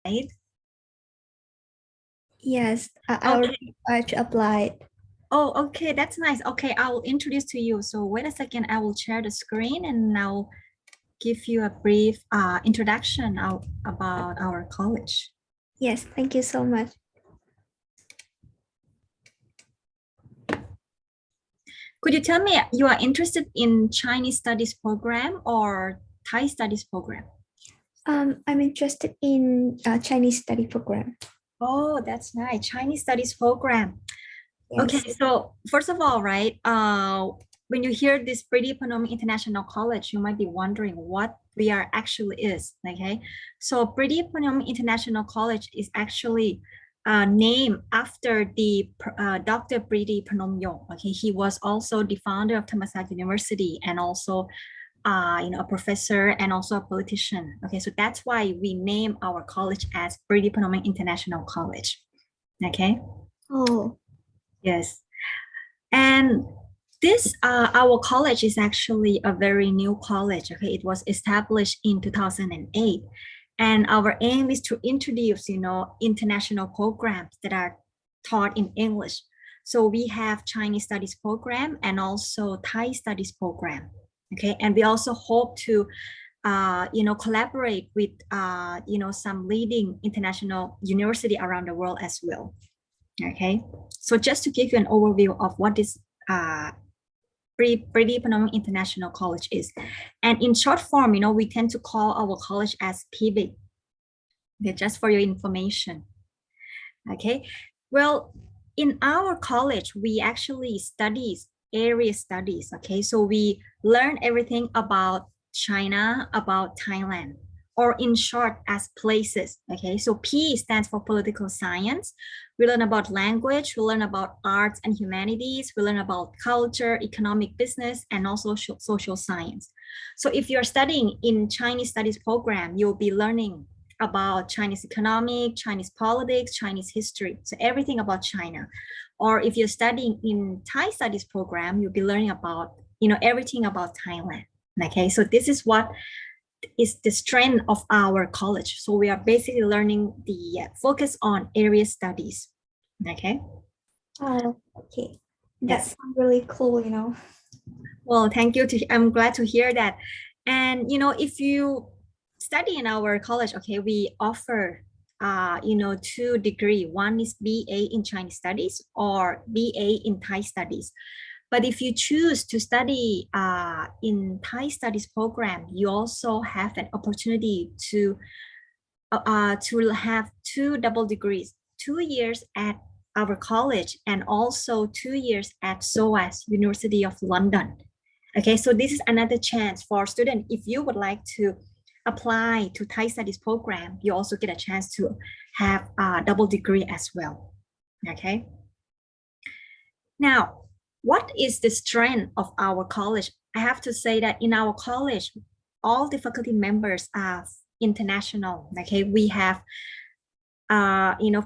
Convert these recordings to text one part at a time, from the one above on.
right? Yes, I Okay. already applied. Oh, okay, that's nice. Okay, I will introduce to you. So wait a second, I will share the screen and I'll give you a brief introduction about our college. Yes, thank you so much. Could you tell me you are interested in Chinese studies program or Thai studies program? I'm interested in Chinese study program. Oh, that's nice. Chinese studies program. Okay, Yes. so first of all, right, when you hear this Pridi Banomyong International College, you might be wondering what we are actually is, okay? So Pridi Banomyong International College is actually named after the Dr. Pridi Banomyong. Okay, he was also the founder of Thammasat University and also a professor and also a politician. Okay, so that's why we name our college as Pridi Banomyong International College. Okay. Oh, Yes. And this our college is actually a very new college. Okay, it was established in 2008, and our aim is to introduce, international programs that are taught in English. So we have Chinese studies program and also Thai studies program. Okay, and we also hope to, collaborate with, some leading international university around the world as well. Okay, so just to give you an overview of what this uh, Pridi Banomyong International College is, and in short form, we tend to call our college as PBIC. Okay, just for your information. Okay, well, in our college, we actually study area studies. Okay, so we learn everything about China, about Thailand, or in short, as places. Okay, so P stands for political science. We learn about language, we learn about arts and humanities, we learn about culture, economic business, and also social science. So if you're studying in Chinese studies program, you'll be learning about Chinese economic, Chinese politics, Chinese history, so everything about China. Or if you're studying in Thai studies program, you'll be learning about, everything about Thailand. Okay, so this is what is the strength of our college. So we are basically learning the focus on area studies. Okay. oh, okay. Yes. That's really cool. Well, thank you. I'm glad to hear that. And if you study in our college, okay, we offer 2 degree. One is BA in Chinese studies or BA in Thai studies. But if you choose to study in Thai studies program, you also have an opportunity to have 2 double degrees, 2 years at our college and also 2 years at SOAS, University of London. Okay, so this is another chance for students. If you would like to apply to Thai studies program, you also get a chance to have a double degree as well. Okay. Now, what is the strength of our college? I have to say that in our college, all the faculty members are international. Okay, we have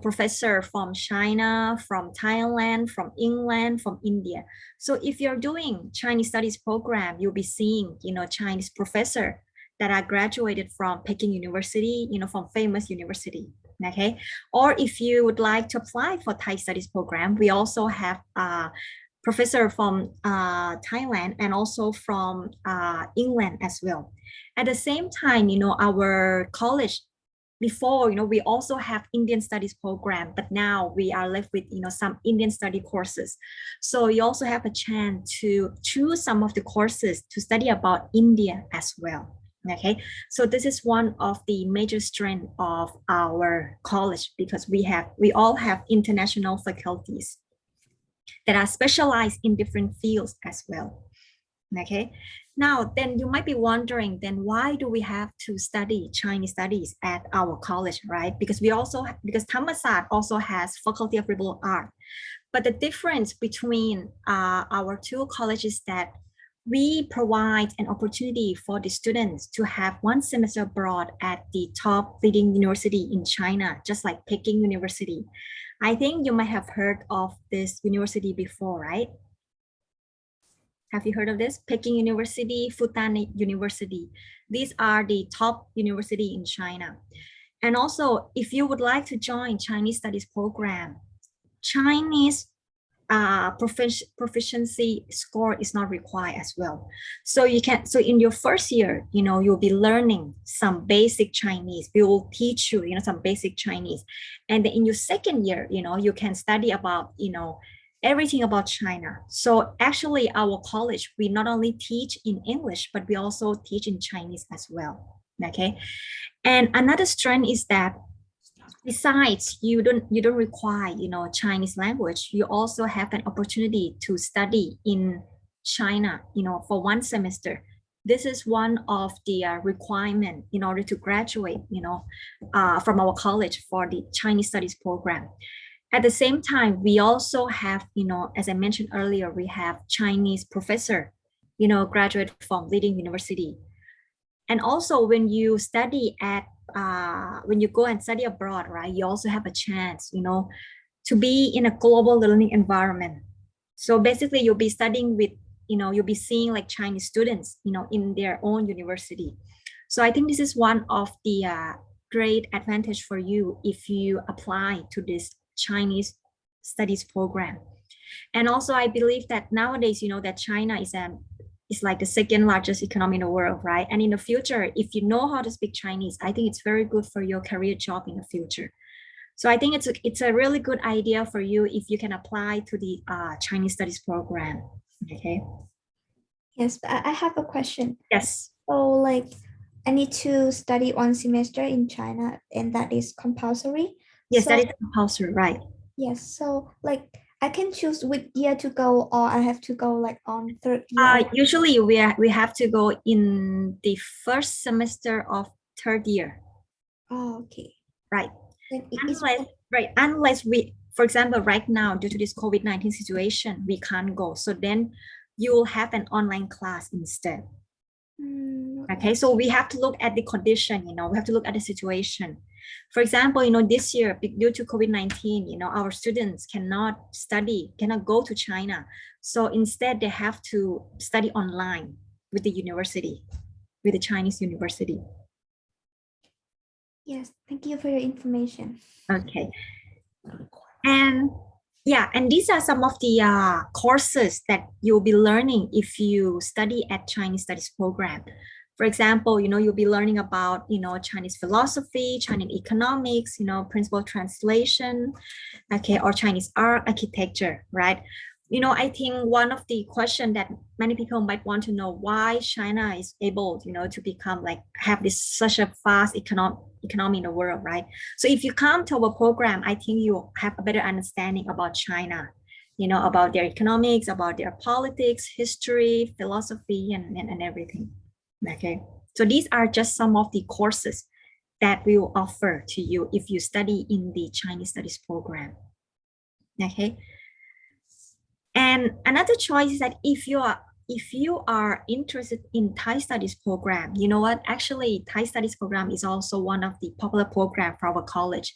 professor from China, from Thailand, from England, from India. So if you're doing Chinese studies program, you'll be seeing, Chinese professor that are graduated from Peking University, from famous university. Okay. Or if you would like to apply for Thai studies program, we also have a professor from Thailand and also from England as well. At the same time, our college before, we also have Indian studies program, but now we are left with, some Indian study courses. So you also have a chance to choose some of the courses to study about India as well. Okay, so this is one of the major strengths of our college because we all have international faculties that are specialized in different fields as well. Okay, now then you might be wondering, then why do we have to study Chinese studies at our college, right? Because Thammasat also has Faculty of Liberal Art. But the difference between our two colleges is that we provide an opportunity for the students to have 1 semester abroad at the top leading university in China, just like Peking University. I think you might have heard of this university before, right? Have you heard of this? Peking University, Fudan University. These are the top university in China. And also, if you would like to join Chinese studies program, Chinese proficiency score is not required as well. So you can, so in your first year, you'll be learning some basic Chinese. We will teach you, some basic Chinese. And then in your second year, you can study about, everything about China. So actually our college, we not only teach in English, but we also teach in Chinese as well. Okay. And another strength is that besides you don't require Chinese language, you also have an opportunity to study in China for 1 semester. This is one of the requirement in order to graduate from our college for the Chinese studies program. At the same time, we also have, as I mentioned earlier, we have Chinese professor graduate from leading university. And also when you study at when you go and study abroad, right, you also have a chance to be in a global learning environment. So basically you'll be studying with you'll be seeing like Chinese students in their own university. So I think this is one of the great advantage for you if you apply to this Chinese studies program. And also I believe that nowadays that China is like the second largest economy in the world, right? And in the future, if you know how to speak Chinese, I think it's very good for your career job in the future. So I think it's a really good idea for you if you can apply to the Chinese studies program. Okay. Yes, but I have a question. Yes. So like I need to study 1 semester in China and that is compulsory. Yes, So, that is compulsory, right? yes. So like I can choose which year to go or I have to go like on third year. Usually we have to go in the first semester of third year. Oh, okay. Right. Then Unless we, for example, right now, due to this COVID-19 situation, we can't go. So then you will have an online class instead. Okay, so we have to look at the condition, we have to look at the situation. For example, this year, due to COVID-19, our students cannot go to China. So instead, they have to study online with the university, with the Chinese university. Yes, thank you for your information. Okay. And yeah, and these are some of the courses that you'll be learning if you study at Chinese studies program. For example, you'll be learning about, Chinese philosophy, Chinese economics, principle translation, okay, or Chinese art, architecture, right? I think one of the questions that many people might want to know why China is able, to become like have this such a fast economy in the world, right? So if you come to our program, I think you have a better understanding about China, about their economics, about their politics, history, philosophy, and everything. Okay, so these are just some of the courses that we will offer to you if you study in the Chinese studies program. Okay, and another choice is that if you are interested in Thai studies program, you know what? Actually, Thai studies program is also one of the popular program for our college,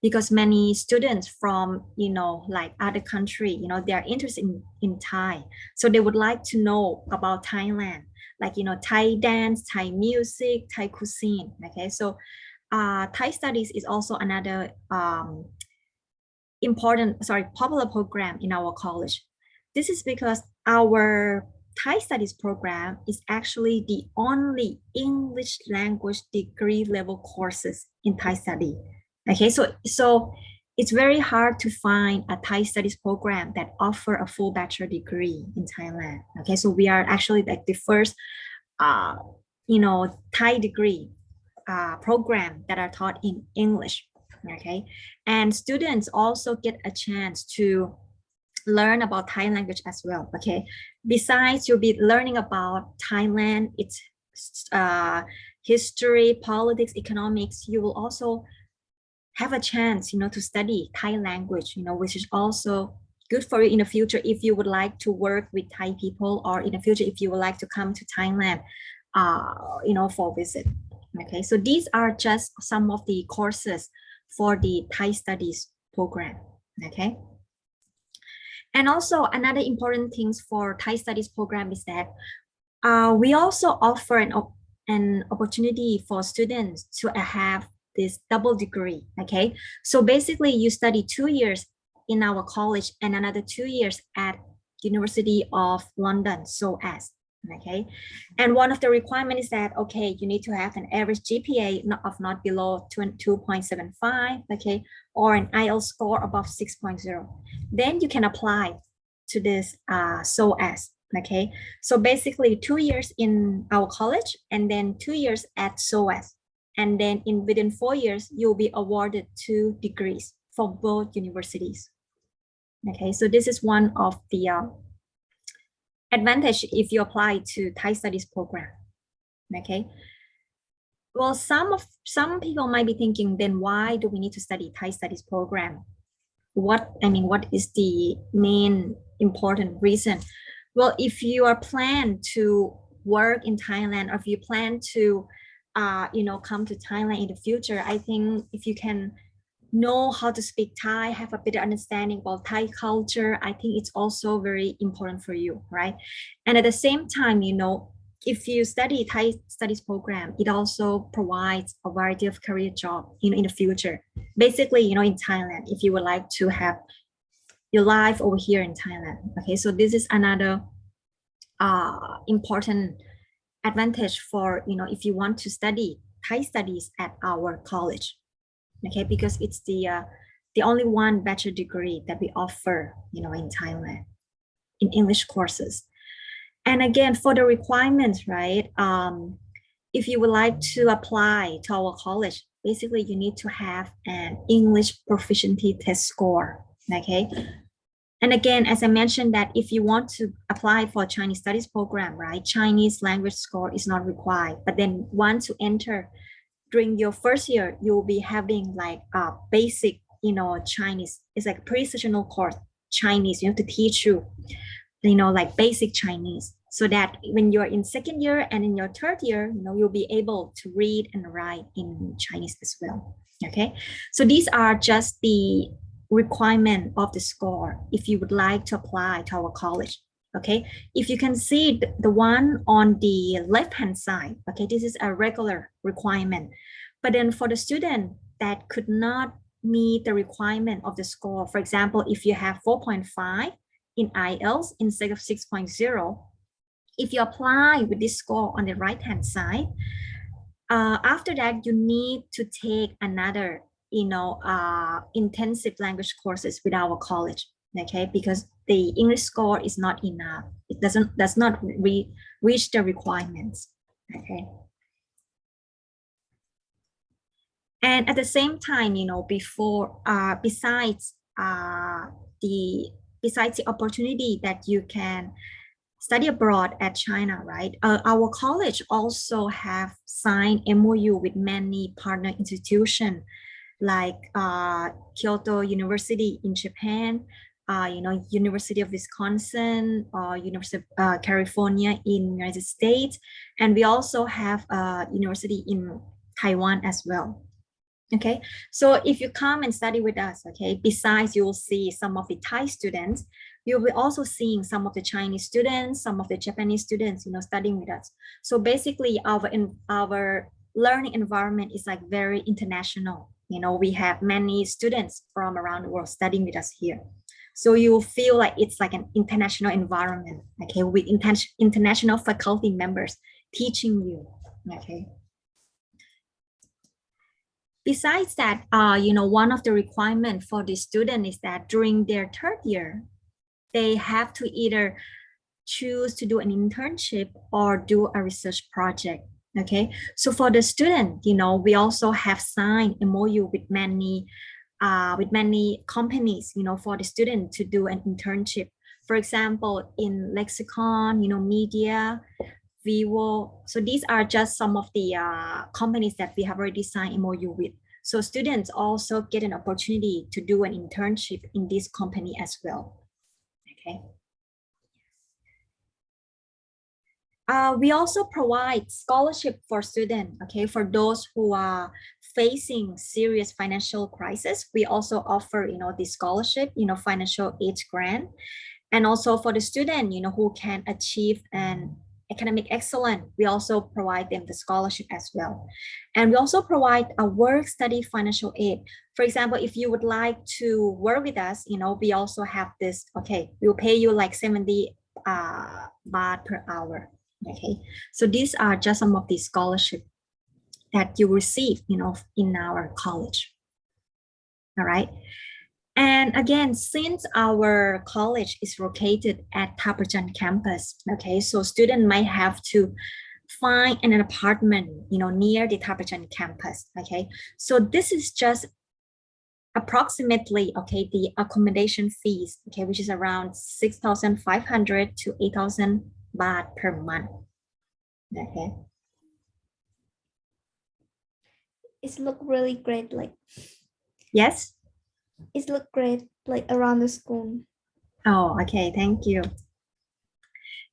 because many students from like other country, they are interested in Thai, so they would like to know about Thailand, like Thai dance, Thai music, Thai cuisine. Okay, so Thai studies is also another popular program in our college. This is because our Thai studies program is actually the only English language degree level courses in Thai study. Okay, so it's very hard to find a Thai studies program that offer a full bachelor degree in Thailand. Okay, so we are actually like the first, Thai degree program that are taught in English. Okay, and students also get a chance to learn about Thai language as well. Okay, besides you'll be learning about Thailand, its history, politics, economics, you will also have a chance to study Thai language, which is also good for you in the future if you would like to work with Thai people, or in the future if you would like to come to Thailand for visit. Okay, so these are just some of the courses for the Thai studies program. Okay, and also another important things for Thai studies program is that we also offer an opportunity for students to have this double degree. Okay, so basically you study 2 years in our college and another 2 years at University of London, SOAS. Okay, and one of the requirements is that, okay, you need to have an average GPA of not below 2.75, okay, or an IELTS score above 6.0. Then you can apply to this SOAS. Okay, so basically 2 years in our college and then 2 years at SOAS, and then within 4 years you'll be awarded 2 degrees for both universities. Okay, so this is one of the advantage if you apply to Thai studies program. Okay, well, some people might be thinking, then why do we need to study Thai studies program? What is the main important reason? Well, if you are plan to work in Thailand, or if you plan to come to Thailand in the future, I think if you can know how to speak Thai, have a better understanding about Thai culture, I think it's also very important for you, right? And at the same time, if you study Thai studies program, it also provides a variety of career job, in the future. Basically, in Thailand, if you would like to have your life over here in Thailand. Okay, so this is another important advantage for, if you want to study Thai studies at our college. Okay, because it's the only one bachelor degree that we offer, in Thailand, in English courses. And again, for the requirements, right? If you would like to apply to our college, basically you need to have an English proficiency test score. Okay. And again, as I mentioned, that if you want to apply for Chinese studies program, right, Chinese language score is not required. But then once you enter during your first year, you'll be having like a basic, Chinese. It's like pre-sessional course Chinese. You have to teach you, like basic Chinese, so that when you're in second year and in your third year, you'll be able to read and write in Chinese as well. Okay, so these are just the requirement of the score if you would like to apply to our college. Okay, if you can see the one on the left hand side, okay, this is a regular requirement. But then for the student that could not meet the requirement of the score, for example, if you have 4.5 in IELTS instead of 6.0, if you apply with this score on the right hand side, after that you need to take another intensive language courses with our college. Okay, because the English score is not enough. It does not reach the requirements. Okay. And at the same time, besides the opportunity that you can study abroad at China, right? Our college also have signed MOU with many partner institutions like Kyoto University in Japan, University of Wisconsin, University of California in United States, and we also have a university in Taiwan as well. Okay, so if you come and study with us, okay, besides you'll see some of the Thai students, you'll be also seeing some of the Chinese students, some of the Japanese students, studying with us. So basically our learning environment is like very international. We have many students from around the world studying with us here. So you feel like it's like an international environment, okay, with international faculty members teaching you, okay. Besides that, one of the requirements for the student is that during their third year, they have to either choose to do an internship or do a research project. Okay, so for the student, we also have signed MOU with many companies, for the student to do an internship. For example, in Lexicon, media, Vivo. So these are just some of the companies that we have already signed MOU with. So students also get an opportunity to do an internship in this company as well. Okay. We also provide scholarship for students, okay, for those who are facing serious financial crisis. We also offer, this scholarship, financial aid grant. And also for the student, who can achieve an academic excellence, we also provide them the scholarship as well. And we also provide a work study financial aid. For example, if you would like to work with us, we also have this, okay, we'll pay you like 70 baht per hour. Okay, so these are just some of the scholarship that you receive, in our college. All right. And again, since our college is located at Thammasat campus, okay, so student might have to find an apartment, near the Thammasat campus, okay. So this is just approximately, okay, the accommodation fees, okay, which is around 6,500 to 8,000 baht per month, okay. It look really great, like. Yes. It look great, like around the school. Oh, okay, thank you.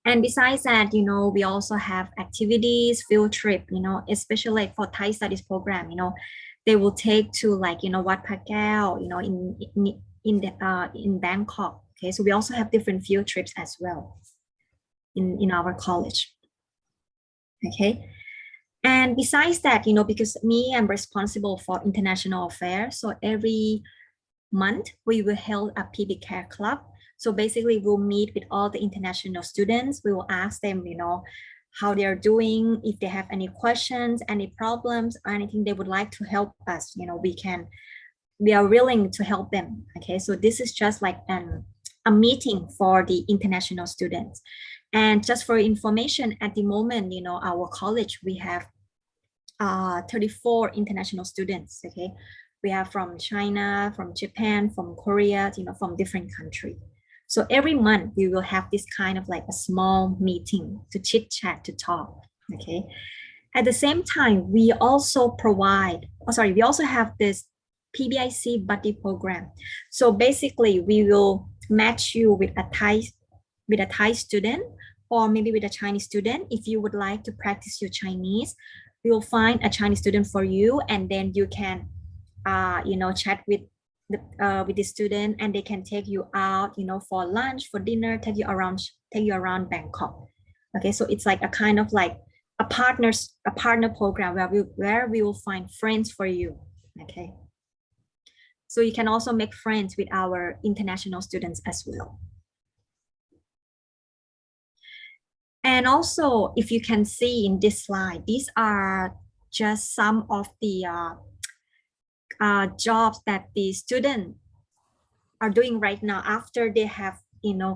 And besides that, we also have activities, field trip, especially like for Thai studies program, they will take to like, Wat Phakao, in Bangkok. Okay, so we also have different field trips as well in our college. Okay. And besides that, because I'm responsible for international affairs. So every month, we will hold a PB Care Club. So basically, we'll meet with all the international students. We will ask them, how they are doing, if they have any questions, any problems, or anything they would like to help us. We are willing to help them. Okay, so this is just like a meeting for the international students. And just for information, at the moment, our college, we have 34 international students. Okay, we have from China, from Japan, from Korea, from different countries. So every month we will have this kind of like a small meeting to chit chat, to talk. Okay. At the same time, we also have this PBIC buddy program. So basically, we will match you with a Thai student, or maybe with a Chinese student. If you would like to practice your Chinese, we will find a Chinese student for you, and then you can chat with the student, and they can take you out, for lunch, for dinner, take you around Bangkok. Okay, so it's like a kind of like a partner program where we will find friends for you. Okay, so you can also make friends with our international students as well. And also, if you can see in this slide, these are just some of the jobs that the students are doing right now after they have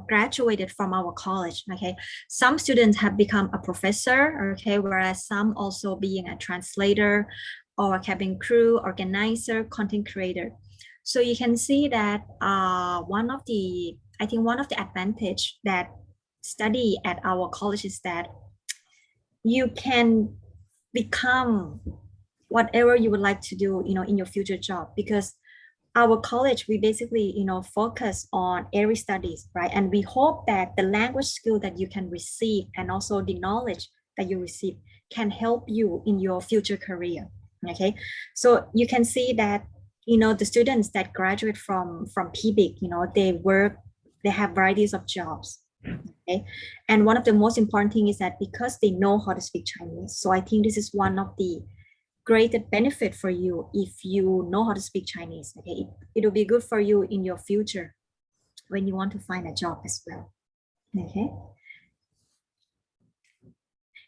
graduated from our college. Okay, some students have become a professor, okay, whereas some also being a translator or a cabin crew, organizer, content creator. So you can see that one of the advantage that study at our college is that you can become whatever you would like to do, in your future job, because our college, we basically, focus on area studies, right? And we hope that the language skill that you can receive and also the knowledge that you receive can help you in your future career. Okay, so you can see that, the students that graduate from PBIC, they have varieties of jobs. Okay, and one of the most important thing is that because they know how to speak Chinese, so I think this is one of the great benefit for you if you know how to speak Chinese. Okay, it'll be good for you in your future when you want to find a job as well. Okay,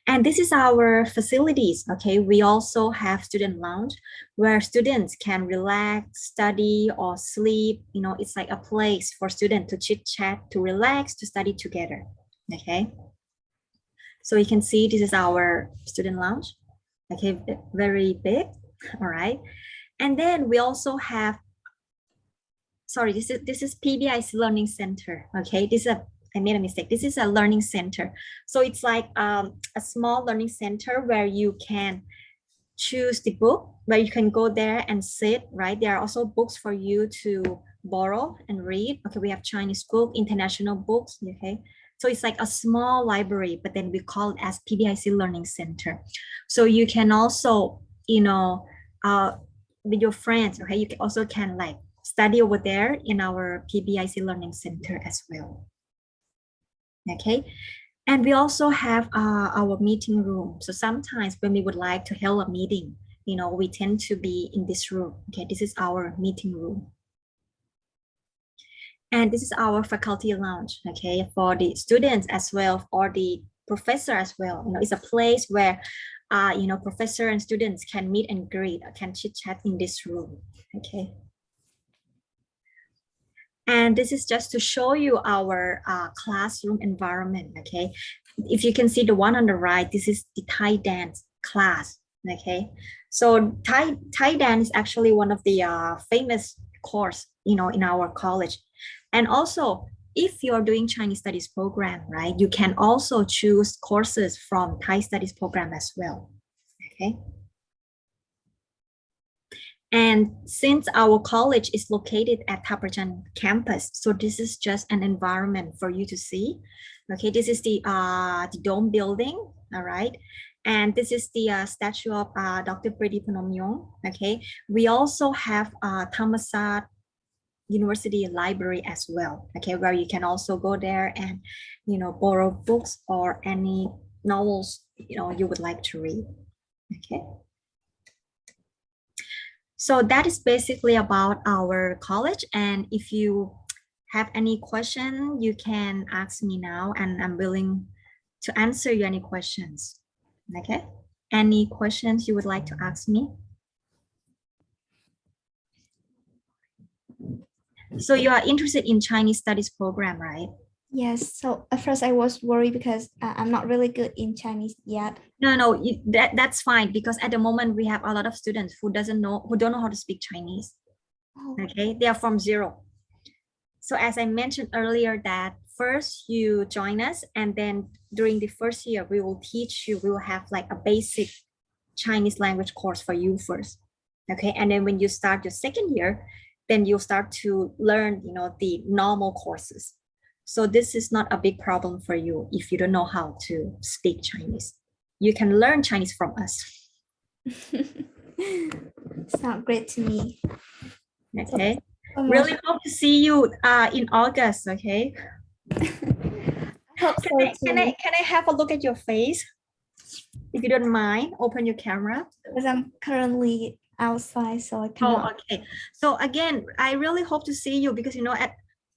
and this is our facilities. Okay, we also have student lounge where students can relax, study, or sleep. It's like a place for students to chit chat, to relax, to study together. Okay, so you can see this is our student lounge. Okay, very big. All right, and then we also have, sorry, this is PBIC Learning Center. Okay, I made a mistake. This is a learning center. So it's like a small learning center where you can choose the book, where you can go there and sit, right? There are also books for you to borrow and read. Okay, we have Chinese book, international books, okay? So it's like a small library, but then we call it as PBIC Learning Center. So you can also, with your friends, okay, you also can like study over there in our PBIC Learning Center as well. Okay, And we also have our meeting room. So sometimes when we would like to hold a meeting, we tend to be in this room. Okay, this is our meeting room. And this is our faculty lounge, okay, for the students as well, or the professor as well. It's a place where, professor and students can meet and greet, can chit chat in this room, okay. And this is just to show you our classroom environment, okay. If you can see the one on the right, this is the Thai dance class, okay. So Thai dance is actually one of the famous course, in our college. And also, if you're doing Chinese studies program, right, you can also choose courses from Thai studies program as well, okay. And since our college is located at Thammasat campus, so this is just an environment for you to see. Okay, this is the dome building, all right. And this is the statue of Dr. Pridi Banomyong. Okay, we also have Thammasat University library as well. Okay, where you can also go there and borrow books or any novels you would like to read. Okay. So that is basically about our college. And if you have any question, you can ask me now, and I'm willing to answer you any questions. Okay. Any questions you would like to ask me? So you are interested in Chinese studies program, right? Yes. So at first I was worried because I'm not really good in Chinese yet. No, that's fine, because at the moment we have a lot of students who don't know how to speak Chinese. Oh. Okay, they are from zero. So as I mentioned earlier, that first you join us, and then during the first year we will teach you. We will have like a basic Chinese language course for you first. Okay, and then when you start your second year, then you'll start to learn, the normal courses. So this is not a big problem for you if you don't know how to speak Chinese. You can learn Chinese from us. Sounds great to me. Okay. Really hope to see you in August. Okay. Hope so too. Can I have a look at your face? If you don't mind, open your camera. Because I'm currently outside, so I cannot. Oh, okay. So again, I really hope to see you, because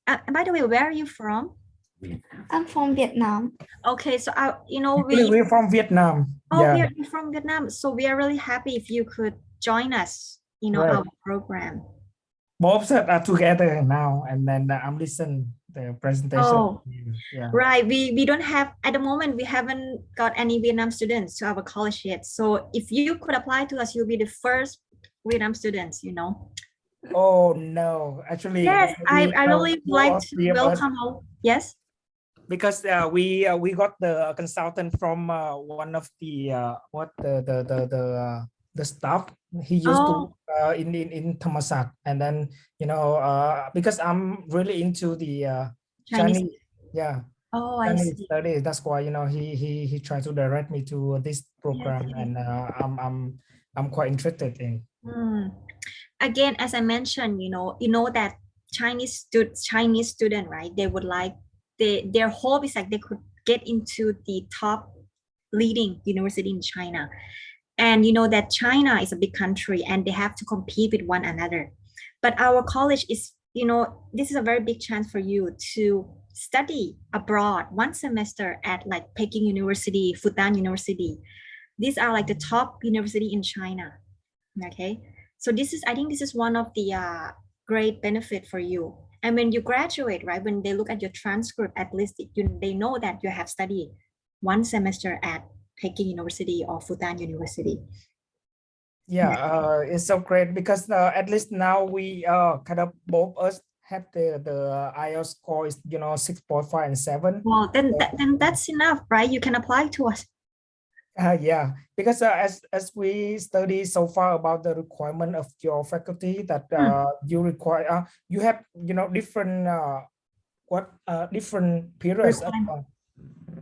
by the way, where are you from? I'm from Vietnam. Okay, so we're from Vietnam. Oh, yeah. We're from Vietnam. So we are really happy if you could join us, right. Our program. Both are together now, and then I'm listening the presentation. Oh, yeah. Right. We don't have, at the moment, we haven't got any Vietnam students to our college yet. So if you could apply to us, you'll be the first Vietnam students, Oh no, actually. Yes, I really like to welcome all. Yes. Because we got the consultant from one of the the staff. He used to in Thammasat, and then because I'm really into the Chinese, yeah. Oh, Chinese I see. studies. That's why he tried to direct me to this program, and I'm quite interested in. Again, as I mentioned, that Chinese student, right? They would like their hope is like they could get into the top leading university in China. And that China is a big country and they have to compete with one another. But our college is, this is a very big chance for you to study abroad 1 semester at like Peking University, Fudan University. These are like the top university in China. Okay. So I think this is one of the great benefit for you. And when you graduate, right, when they look at your transcript, at least they know that you have studied 1 semester at Peking University or Fudan University. Yeah, it's so great because at least now we kind of both us have the IELTS score is 6.5 and 7. Well, then that's enough, right? You can apply to us. Yeah, because as we study so far about the requirement of your faculty that you require, you have different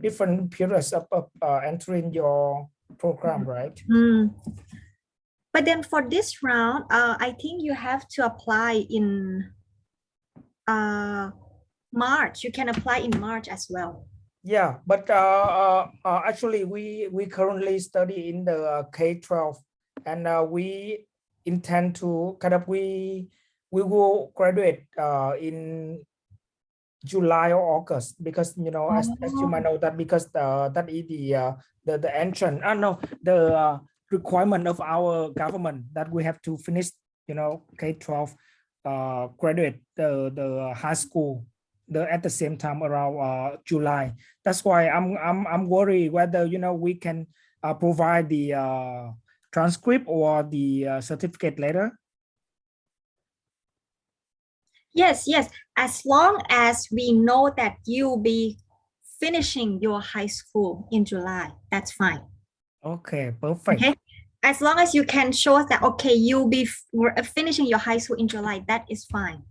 different periods of entering your program, right? But then for this round, I think you have to apply in March. You can apply in March as well. Yeah, but actually we currently study in the K-12, and we intend to kind of we will graduate in July or August, because as you might know that, because that is the entrance no the requirement of our government, that we have to finish K-12 graduate the high school at the same time around July. That's why I'm worried whether we can provide the transcript or the certificate later. Yes, yes. As long as we know that you'll be finishing your high school in July, that's fine. Okay, perfect. Okay. As long as you can show us that, okay, you'll be finishing your high school in July, that is fine.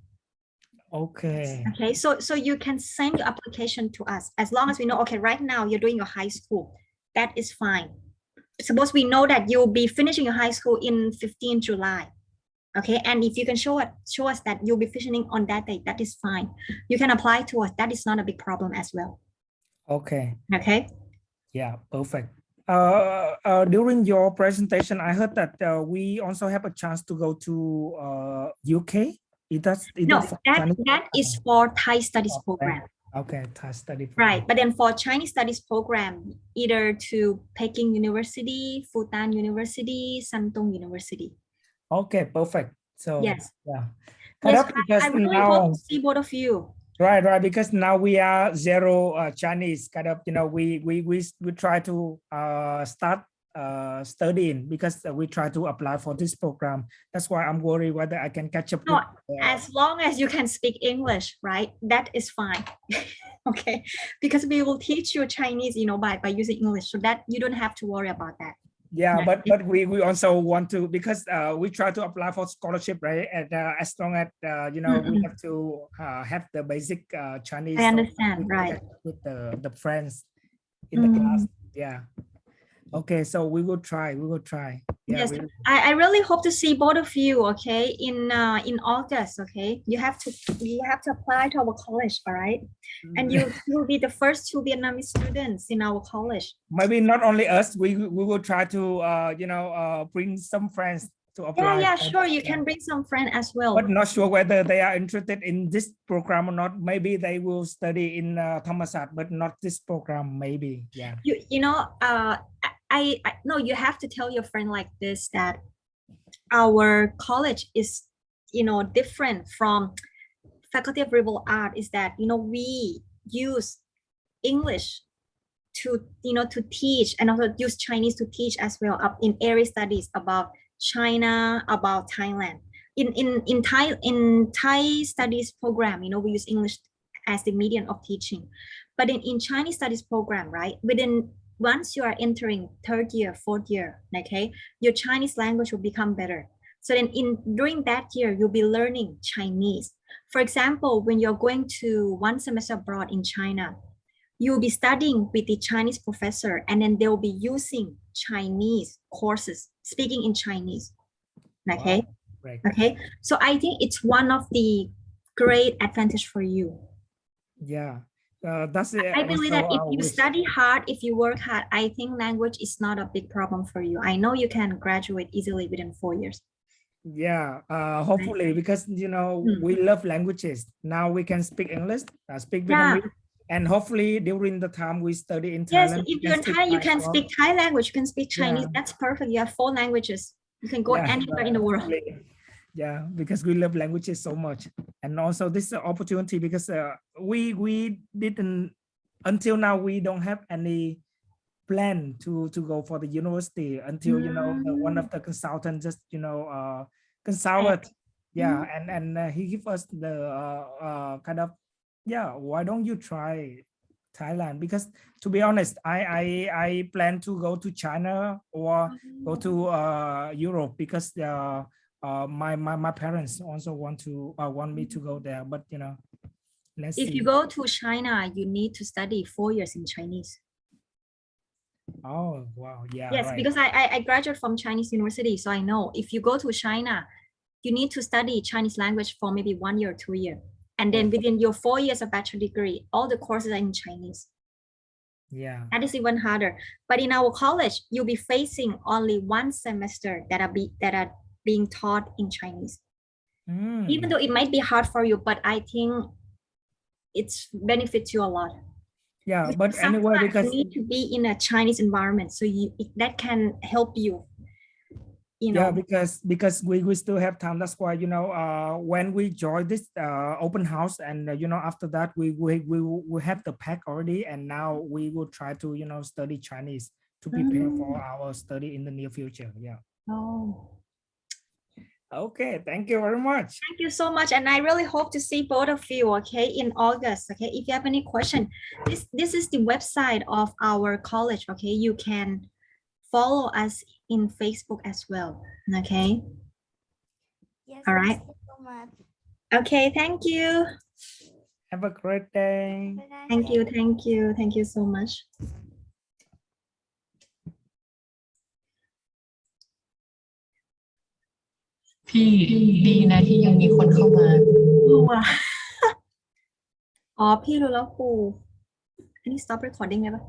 Okay. Okay. So you can send your application to us as long as we know, okay, right now you're doing your high school. That is fine. Suppose we know that you'll be finishing your high school in 15 July. Okay, and if you can show us that you'll be finishing on that date, that is fine. You can apply to us. That is not a big problem as well. Okay. Okay. Yeah, perfect. During your presentation, I heard that we also have a chance to go to UK. No, that is for Thai studies program. Okay, Thai study program. Right, but then for Chinese studies program, either to Peking University, Fudan University, Shantung University. Okay, perfect. So yes, yeah, yes, I really hope to see both of you. Right, because now we are zero Chinese, kind of, we try to start studying, because we try to apply for this program. That's why I'm worried whether I can catch up. No, as long as you can speak English, right? That is fine. Okay, because we will teach you Chinese, by using English, so that you don't have to worry about that. Yeah, but we also want to, because we try to apply for scholarship, right? And as long as we have to have the basic Chinese. I understand, so right? With the friends in the class, yeah. Okay, so we will try. Yeah, yes, I really hope to see both of you. Okay, in August. Okay, you have to apply to our college. All right, and you will be the first 2 Vietnamese students in our college. Maybe not only us. We will try to bring some friends to apply. Yeah, sure. You can bring some friends as well. But not sure whether they are interested in this program or not. Maybe they will study in Thammasat, but not this program. Maybe, yeah. I no, you have to tell your friend like this, that our college is different from Faculty of Liberal Art, is that we use English to to teach, and also use Chinese to teach as well, up in area studies about China, about Thailand. In Thai studies program, we use English as the medium of teaching, but in Chinese studies program, right, once you are entering 3rd year, 4th year, okay, your Chinese language will become better. So then during that year, you'll be learning Chinese. For example, when you're going to 1 semester abroad in China, you'll be studying with the Chinese professor, and then they'll be using Chinese courses, speaking in Chinese. Okay. Wow. Right. Okay. So I think it's one of the great advantage for you. Yeah. That's it. I believe that if you study hard, if you work hard, I think language is not a big problem for you. I know you can graduate easily within 4 years. Yeah, hopefully, because we love languages. Now we can speak English, speak Vietnamese, and hopefully during the time we study in Thailand. Yes, if you're in Thailand, you can speak Thai language, you can speak Chinese. That's perfect. You have 4 languages. You can go anywhere in the world. Yeah, because we love languages so much. And also this is an opportunity, because we didn't, until now, we don't have any plan to go for the university until one of the consultants just consult. Yeah, and he give us the kind of, why don't you try Thailand? Because to be honest, I plan to go to China or go to Europe, because my parents also want me to go there, but let's see. If you go to China, you need to study 4 years in Chinese. Oh, wow. Yeah. Yes, right. Because I graduated from Chinese university, so I know if you go to China, you need to study Chinese language for maybe 1 year or 2 years, and then within your 4 years of bachelor degree, all the courses are in Chinese. Yeah. That is even harder. But in our college, you'll be facing only one semester that are being taught in Chinese. Even though it might be hard for you, but I think it's benefits you a lot. Yeah, but anyway, Sometimes because you need to be in a Chinese environment, so that can help you. Yeah, because we still have time. That's why when we join this open house, and after that we have the pack already, and now we will try to study Chinese to prepare for our study in the near future. Yeah. Oh. Okay, thank you very much. Thank you so much, and I really hope to see both of you, okay, in August, okay. If you have any question, this is the website of our college, okay. You can follow us in Facebook as well, okay. Yes, all right, thank you so much. okay, thank you. Have a great day. Thank you so much. พี่ดีนะที่ยังมีคนเข้ามา อ๋อพี่รู้แล้วครูอันนี้ stop recording ได้ปะ